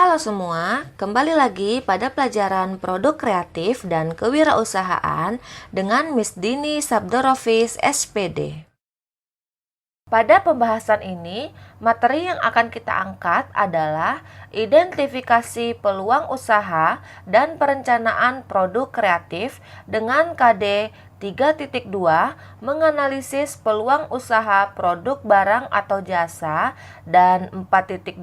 Halo semua, kembali lagi pada pelajaran produk kreatif dan kewirausahaan dengan Miss Dini Sabdorovis, SPD. Pada pembahasan ini, materi yang akan kita angkat adalah identifikasi peluang usaha dan perencanaan produk kreatif dengan KD 3.2, menganalisis peluang usaha produk barang atau jasa, dan 4.2,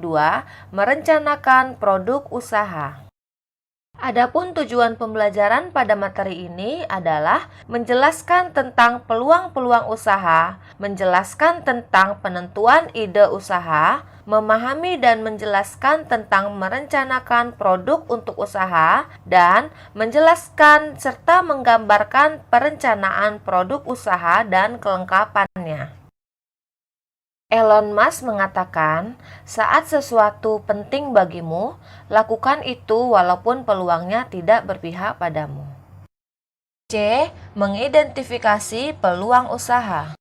merencanakan produk usaha. Adapun tujuan pembelajaran pada materi ini adalah menjelaskan tentang peluang-peluang usaha, menjelaskan tentang penentuan ide usaha, memahami dan menjelaskan tentang merencanakan produk untuk usaha, dan menjelaskan serta menggambarkan perencanaan produk usaha dan kelengkapannya. Elon Musk mengatakan, saat sesuatu penting bagimu, lakukan itu walaupun peluangnya tidak berpihak padamu. C. Mengidentifikasi peluang usaha.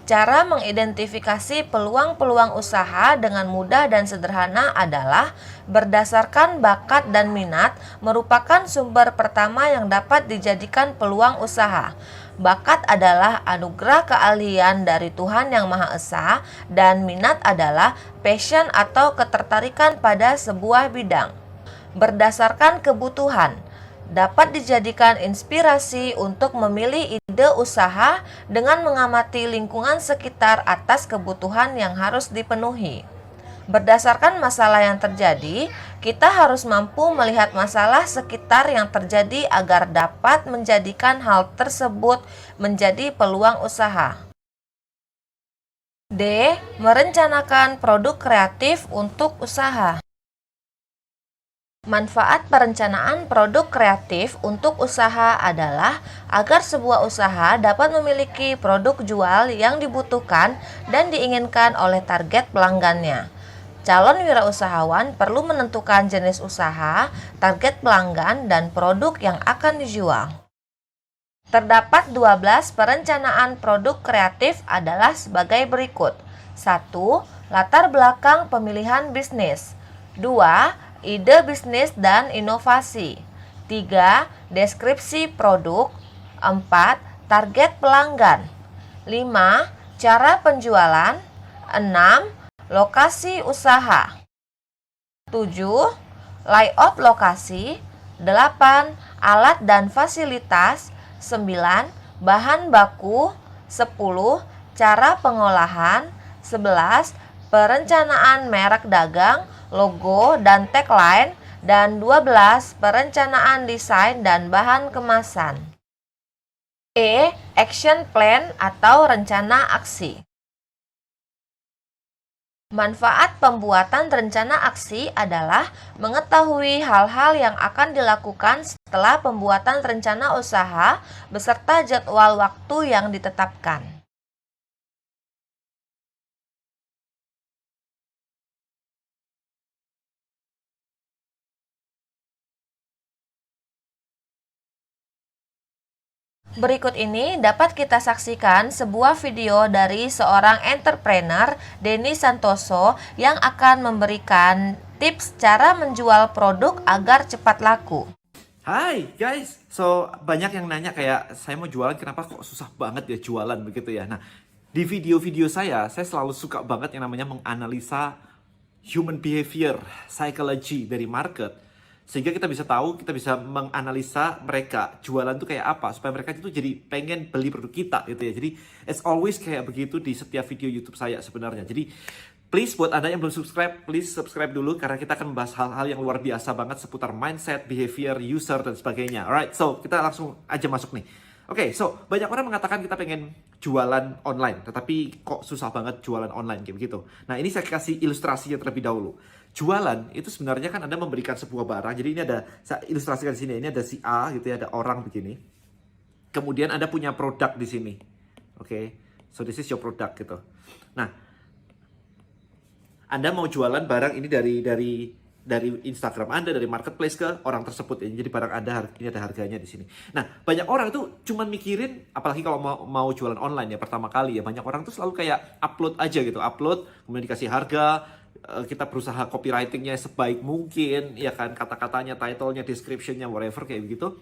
Cara mengidentifikasi peluang-peluang usaha dengan mudah dan sederhana adalah berdasarkan bakat dan minat merupakan sumber pertama yang dapat dijadikan peluang usaha. Bakat adalah anugerah keahlian dari Tuhan Yang Maha Esa dan minat adalah passion atau ketertarikan pada sebuah bidang. Berdasarkan kebutuhan, dapat dijadikan inspirasi untuk memilih ide usaha dengan mengamati lingkungan sekitar atas kebutuhan yang harus dipenuhi. Berdasarkan masalah yang terjadi, kita harus mampu melihat masalah sekitar yang terjadi agar dapat menjadikan hal tersebut menjadi peluang usaha. D. Merencanakan produk kreatif untuk usaha. Manfaat perencanaan produk kreatif untuk usaha adalah agar sebuah usaha dapat memiliki produk jual yang dibutuhkan dan diinginkan oleh target pelanggannya. Calon wirausahawan perlu menentukan jenis usaha, target pelanggan, dan produk yang akan dijual. Terdapat 12 perencanaan produk kreatif adalah sebagai berikut. 1. Latar belakang pemilihan bisnis. 2. Ide bisnis dan inovasi. 3. Deskripsi produk. 4. Target pelanggan. 5. Cara penjualan. 6. Lokasi usaha. 7. Layout lokasi. 8. Alat dan fasilitas. 9. Bahan baku. 10. Cara pengolahan. 11. Perencanaan merek dagang, logo, dan tagline. Dan 12. Perencanaan desain dan bahan kemasan. E. Action plan atau rencana aksi. Manfaat pembuatan rencana aksi adalah mengetahui hal-hal yang akan dilakukan setelah pembuatan rencana usaha beserta jadwal waktu yang ditetapkan. Berikut ini dapat kita saksikan sebuah video dari seorang entrepreneur, Denny Santoso, yang akan memberikan tips cara menjual produk agar cepat laku. Hai guys, so banyak yang nanya kayak saya mau jualan kenapa kok susah banget ya jualan begitu ya. Nah, di video-video saya selalu suka banget yang namanya menganalisa human behavior, psychology dari market. Sehingga kita bisa tahu, kita bisa menganalisa mereka jualan tuh kayak apa supaya mereka itu jadi pengen beli produk kita gitu ya. Jadi as always kayak begitu di setiap video YouTube saya sebenarnya. Jadi please buat Anda yang belum subscribe, please subscribe dulu karena kita akan membahas hal-hal yang luar biasa banget seputar mindset, behavior, user, dan sebagainya. Alright, so kita langsung aja masuk nih. Oke, so banyak orang mengatakan kita pengen jualan online, tetapi kok susah banget jualan online kayak begitu. Nah, ini saya kasih ilustrasinya terlebih dahulu. Jualan itu sebenarnya kan Anda memberikan sebuah barang. Jadi ini ada, saya ilustrasikan di sini, ini ada si A gitu ya, ada orang begini. Kemudian Anda punya produk di sini. Oke, so this is your product gitu. Nah, Anda mau jualan barang ini dari Instagram Anda, dari marketplace ke orang tersebut ya. Jadi barang Anda ini ada harganya di sini. Nah, banyak orang tuh cuman mikirin, apalagi kalau mau jualan online ya pertama kali ya, banyak orang tuh selalu kayak upload aja gitu, upload kemudian dikasih harga, kita berusaha copywritingnya sebaik mungkin, ya kan, kata-katanya, title-nya, description-nya, whatever kayak begitu,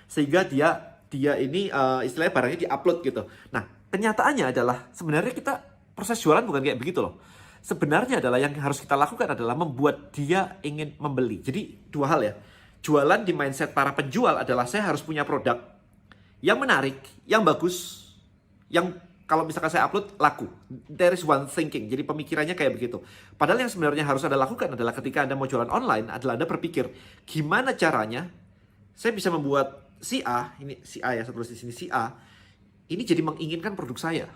sehingga dia ini istilahnya barangnya diupload gitu. Nah, kenyataannya adalah sebenarnya kita proses jualan bukan kayak begitu loh. Sebenarnya adalah yang harus kita lakukan adalah membuat dia ingin membeli. Jadi dua hal ya. Jualan di mindset para penjual adalah saya harus punya produk yang menarik, yang bagus, yang kalau misalkan saya upload laku. There is one thinking. Jadi pemikirannya kayak begitu. Padahal yang sebenarnya harus Anda lakukan adalah ketika Anda mau jualan online adalah Anda berpikir gimana caranya saya bisa membuat si A, ini si A ya, saya tulis di sini si A, ini jadi menginginkan produk saya.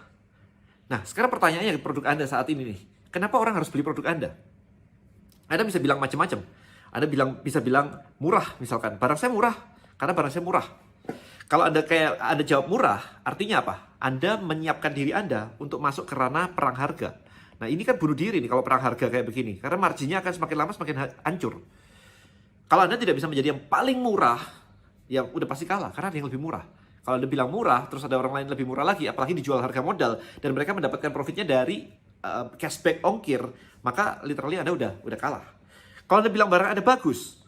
Nah, sekarang pertanyaannya produk Anda saat ini nih. Kenapa orang harus beli produk Anda? Anda bisa bilang macam-macam. Anda bisa bilang murah misalkan. Barang saya murah karena barang saya murah. Kalau Anda jawab murah, artinya apa? Anda menyiapkan diri Anda untuk masuk ke ranah perang harga. Nah, ini kan bunuh diri nih kalau perang harga kayak begini. Karena marginnya akan semakin lama semakin hancur. Kalau Anda tidak bisa menjadi yang paling murah, ya udah pasti kalah karena ada yang lebih murah. Kalau Anda bilang murah, terus ada orang lain lebih murah lagi, apalagi dijual harga modal dan mereka mendapatkan profitnya dari cashback ongkir, maka literally Anda udah kalah. Kalau Anda bilang barang Anda bagus,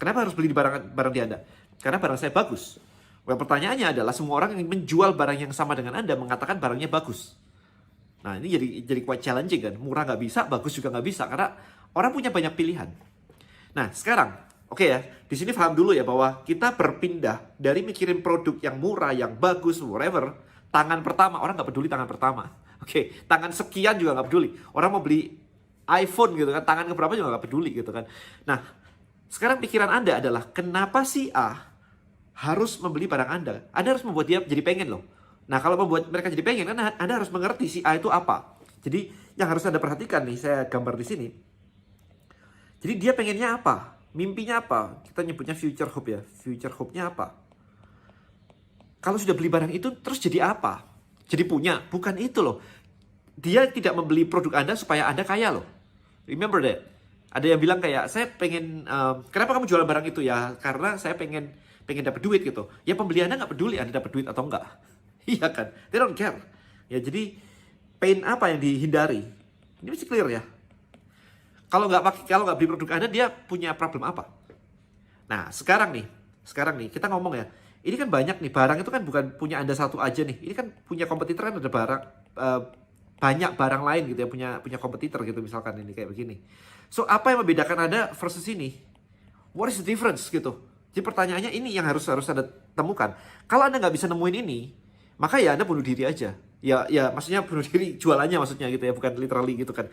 kenapa harus beli di barang di Anda? Karena barang saya bagus. Well, pertanyaannya adalah semua orang yang menjual barang yang sama dengan Anda mengatakan barangnya bagus. Nah, ini jadi quite challenging kan. Murah nggak bisa, bagus juga nggak bisa karena orang punya banyak pilihan. Nah, sekarang oke ya, di sini paham dulu ya bahwa kita berpindah dari mikirin produk yang murah, yang bagus, whatever. Tangan pertama, orang nggak peduli tangan pertama. Oke, tangan sekian juga nggak peduli. Orang mau beli iPhone gitu kan, tangan keberapa juga nggak peduli gitu kan. Nah, sekarang pikiran Anda adalah kenapa si A harus membeli barang Anda? Anda harus membuat dia jadi pengen loh. Nah, kalau membuat mereka jadi pengen, kan Anda harus mengerti si A itu apa. Jadi, yang harus Anda perhatikan nih, saya gambar di sini. Jadi, dia pengennya apa? Mimpinya apa? Kita nyebutnya future hope ya. Future hope-nya apa? Kalau sudah beli barang itu, terus jadi apa? Jadi punya? Bukan itu loh. Dia tidak membeli produk Anda supaya Anda kaya loh. Remember that. Ada yang bilang kayak, saya pengen, kenapa kamu jualan barang itu ya? Karena saya pengen dapat duit gitu. Ya pembeli Anda nggak peduli Anda dapat duit atau enggak. Iya kan? They don't care. Ya jadi, pain apa yang dihindari? Ini mesti clear ya. Kalau nggak beli produk Anda, dia punya problem apa? Nah, sekarang nih, kita ngomong ya. Ini kan banyak nih, barang itu kan bukan punya Anda satu aja nih. Ini kan punya kompetitor kan ada barang, banyak barang lain gitu ya, punya kompetitor gitu misalkan ini kayak begini. So, apa yang membedakan Anda versus ini? What is the difference gitu? Jadi pertanyaannya ini yang harus Anda temukan. Kalau Anda nggak bisa nemuin ini, maka ya Anda bunuh diri aja. Ya maksudnya bunuh diri jualannya maksudnya gitu ya, bukan literally gitu kan.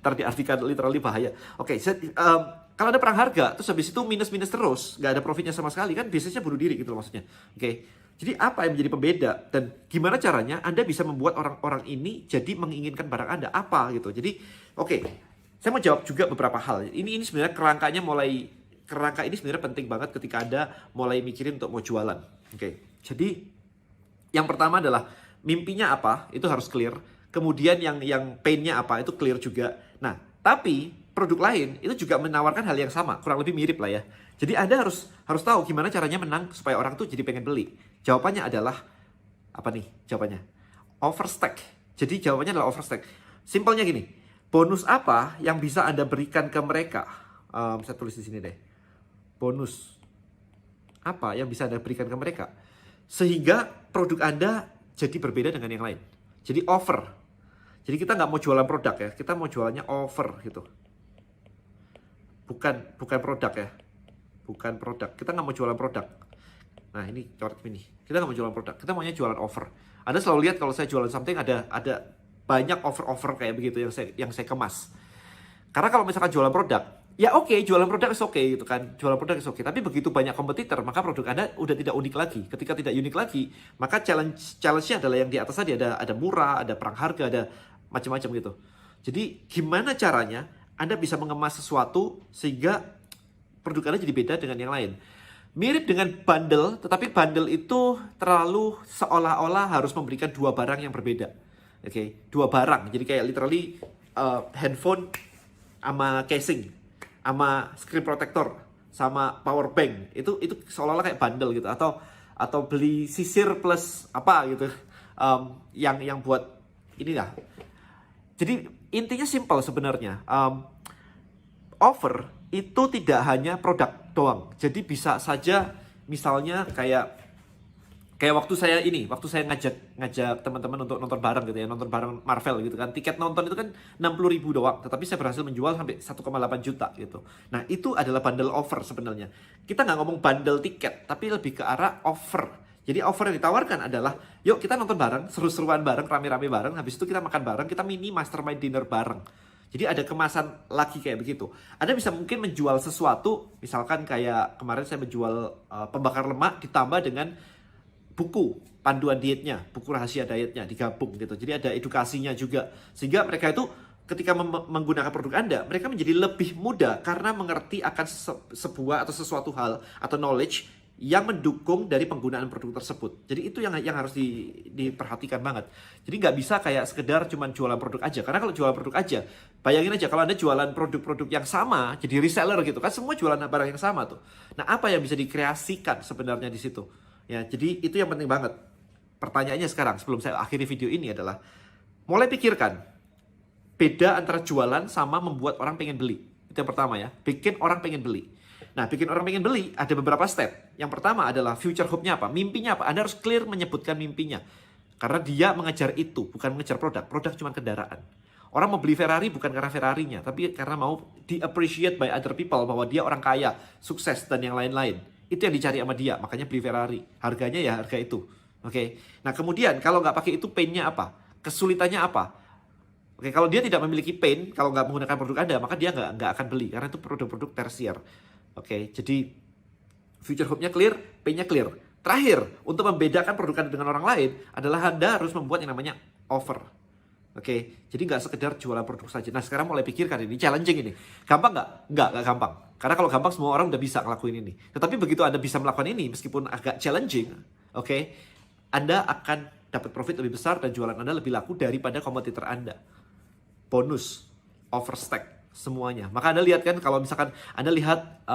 Ntar diartikan literally bahaya. Oke, kalau ada perang harga, terus habis itu minus-minus terus, nggak ada profitnya sama sekali kan, bisnisnya bunuh diri gitu loh maksudnya. Oke, jadi apa yang menjadi pembeda dan gimana caranya Anda bisa membuat orang-orang ini jadi menginginkan barang Anda apa gitu. Jadi oke, saya mau jawab juga beberapa hal. Ini sebenarnya kerangka ini sebenarnya penting banget ketika Anda mulai mikirin untuk mau jualan. Oke, jadi yang pertama adalah mimpinya apa, itu harus clear. Kemudian yang pain-nya apa, itu clear juga. Nah, tapi produk lain itu juga menawarkan hal yang sama, kurang lebih mirip lah ya. Jadi Anda harus tahu gimana caranya menang supaya orang tuh jadi pengen beli. Jawabannya adalah apa nih? Jawabannya overstack. Jadi jawabannya adalah overstack. Simpelnya gini, bonus apa yang bisa Anda berikan ke mereka? Saya tulis di sini deh. Bonus apa yang bisa Anda berikan ke mereka sehingga produk Anda jadi berbeda dengan yang lain. Jadi offer. Jadi kita nggak mau jualan produk ya, kita mau jualannya offer gitu. Bukan produk ya, bukan produk. Kita nggak mau jualan produk. Nah ini coret ini. Kita nggak mau jualan produk, kita maunya jualan offer. Anda selalu lihat kalau saya jualan something ada banyak offer kayak begitu yang saya kemas. Karena kalau misalkan jualan produk, ya oke, jualan produk is oke gitu kan. Jualan produk is oke. Tapi begitu banyak kompetitor, maka produk Anda udah tidak unik lagi. Ketika tidak unik lagi, maka challenge-nya adalah yang di atas tadi ada murah, ada perang harga, ada macam-macam gitu. Jadi gimana caranya Anda bisa mengemas sesuatu sehingga produk Anda jadi beda dengan yang lain. Mirip dengan bundle, tetapi bundle itu terlalu seolah-olah harus memberikan dua barang yang berbeda. Oke, dua barang. Jadi kayak literally handphone sama casing, sama screen protector, sama power bank. Itu seolah-olah kayak bundle gitu, atau beli sisir plus apa gitu, yang buat ini lah. Jadi intinya simple sebenarnya. Offer itu tidak hanya produk doang. Jadi bisa saja misalnya kayak waktu saya ngajak teman-teman untuk nonton bareng gitu ya, nonton bareng Marvel gitu kan. Tiket nonton itu kan 60.000 doang, tetapi saya berhasil menjual sampai 1,8 juta gitu. Nah, itu adalah bundle offer sebenarnya. Kita nggak ngomong bundle tiket, tapi lebih ke arah offer. Jadi offer yang ditawarkan adalah, yuk kita nonton bareng, seru-seruan bareng, rame-rame bareng, habis itu kita makan bareng, kita mini mastermind dinner bareng. Jadi ada kemasan lagi kayak begitu. Anda bisa mungkin menjual sesuatu, misalkan kayak kemarin saya menjual pembakar lemak ditambah dengan buku panduan dietnya, buku rahasia dietnya digabung gitu. Jadi ada edukasinya juga. Sehingga mereka itu ketika menggunakan produk Anda, mereka menjadi lebih mudah karena mengerti akan sebuah atau sesuatu hal atau knowledge yang mendukung dari penggunaan produk tersebut. Jadi itu yang harus diperhatikan banget. Jadi nggak bisa kayak sekedar cuma jualan produk aja. Karena kalau jualan produk aja, bayangin aja kalau Anda jualan produk-produk yang sama, jadi reseller gitu kan, semua jualan barang yang sama tuh. Nah, apa yang bisa dikreasikan sebenarnya di situ? Ya, jadi itu yang penting banget. Pertanyaannya sekarang, sebelum saya akhiri video ini adalah, mulai pikirkan beda antara jualan sama membuat orang pengen beli. Itu yang pertama ya, bikin orang pengen beli. Nah, bikin orang pengen beli ada beberapa step. Yang pertama adalah future hope-nya apa? Mimpinya apa? Anda harus clear menyebutkan mimpinya. Karena dia mengejar itu, bukan mengejar produk. Produk cuma kendaraan. Orang mau beli Ferrari bukan karena Ferrarinya, tapi karena mau di-appreciate by other people bahwa dia orang kaya, sukses, dan yang lain-lain. Itu yang dicari sama dia, makanya beli Ferrari. Harganya ya harga itu. Oke. Nah, kemudian kalau nggak pakai itu pain-nya apa? Kesulitannya apa? Oke, kalau dia tidak memiliki pain, kalau nggak menggunakan produk Anda, maka dia nggak akan beli. Karena itu produk-produk tersier. Oke, jadi future hope-nya clear, pain-nya clear. Terakhir, untuk membedakan produk Anda dengan orang lain adalah Anda harus membuat yang namanya offer. Oke, jadi nggak sekedar jualan produk saja. Nah, sekarang mulai pikirkan ini, challenging ini. Gampang nggak? Nggak gampang. Karena kalau gampang semua orang udah bisa ngelakuin ini. Tetapi begitu Anda bisa melakukan ini, meskipun agak challenging, oke, Anda akan dapat profit lebih besar dan jualan Anda lebih laku daripada kompetitor Anda. Bonus, overstack semuanya. Maka Anda lihat kan, kalau misalkan Anda lihat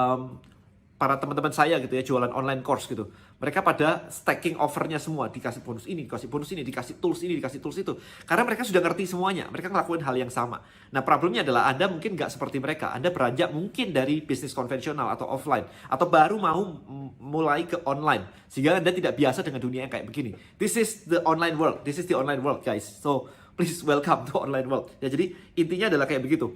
para teman-teman saya gitu ya, jualan online course gitu. Mereka pada stacking offernya semua, dikasih bonus ini, dikasih bonus ini, dikasih tools ini, dikasih tools itu. Karena mereka sudah ngerti semuanya, mereka ngelakuin hal yang sama. Nah, problemnya adalah Anda mungkin nggak seperti mereka. Anda beranjak mungkin dari bisnis konvensional atau offline, atau baru mau mulai ke online. Sehingga Anda tidak biasa dengan dunia yang kayak begini. This is the online world, this is the online world guys. So, please welcome to online world. Ya, jadi intinya adalah kayak begitu.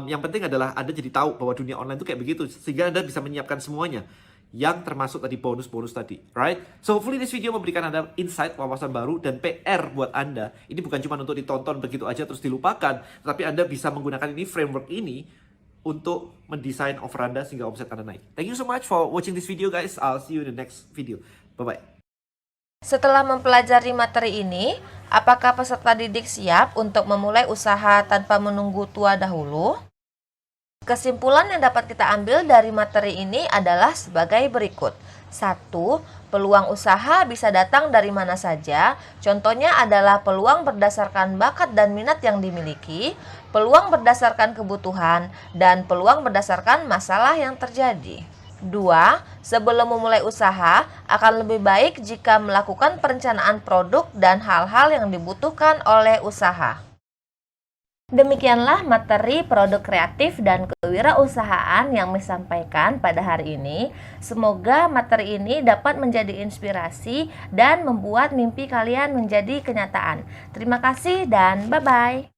Yang penting adalah Anda jadi tahu bahwa dunia online itu kayak begitu, sehingga Anda bisa menyiapkan semuanya, yang termasuk tadi bonus-bonus tadi, right? So hopefully this video memberikan Anda insight, wawasan baru, dan PR buat Anda. Ini bukan cuma untuk ditonton begitu aja terus dilupakan, tetapi Anda bisa menggunakan ini, framework ini, untuk mendesain offer Anda sehingga omset Anda naik. Thank you so much for watching this video guys. I'll see you in the next video. Bye-bye. Setelah mempelajari materi ini, apakah peserta didik siap untuk memulai usaha tanpa menunggu tua dahulu? Kesimpulan yang dapat kita ambil dari materi ini adalah sebagai berikut. 1. Peluang usaha bisa datang dari mana saja. Contohnya adalah peluang berdasarkan bakat dan minat yang dimiliki, peluang berdasarkan kebutuhan, dan peluang berdasarkan masalah yang terjadi. 2. Sebelum memulai usaha, akan lebih baik jika melakukan perencanaan produk dan hal-hal yang dibutuhkan oleh usaha. Demikianlah materi produk kreatif dan kewirausahaan yang disampaikan pada hari ini. Semoga materi ini dapat menjadi inspirasi dan membuat mimpi kalian menjadi kenyataan. Terima kasih dan bye-bye.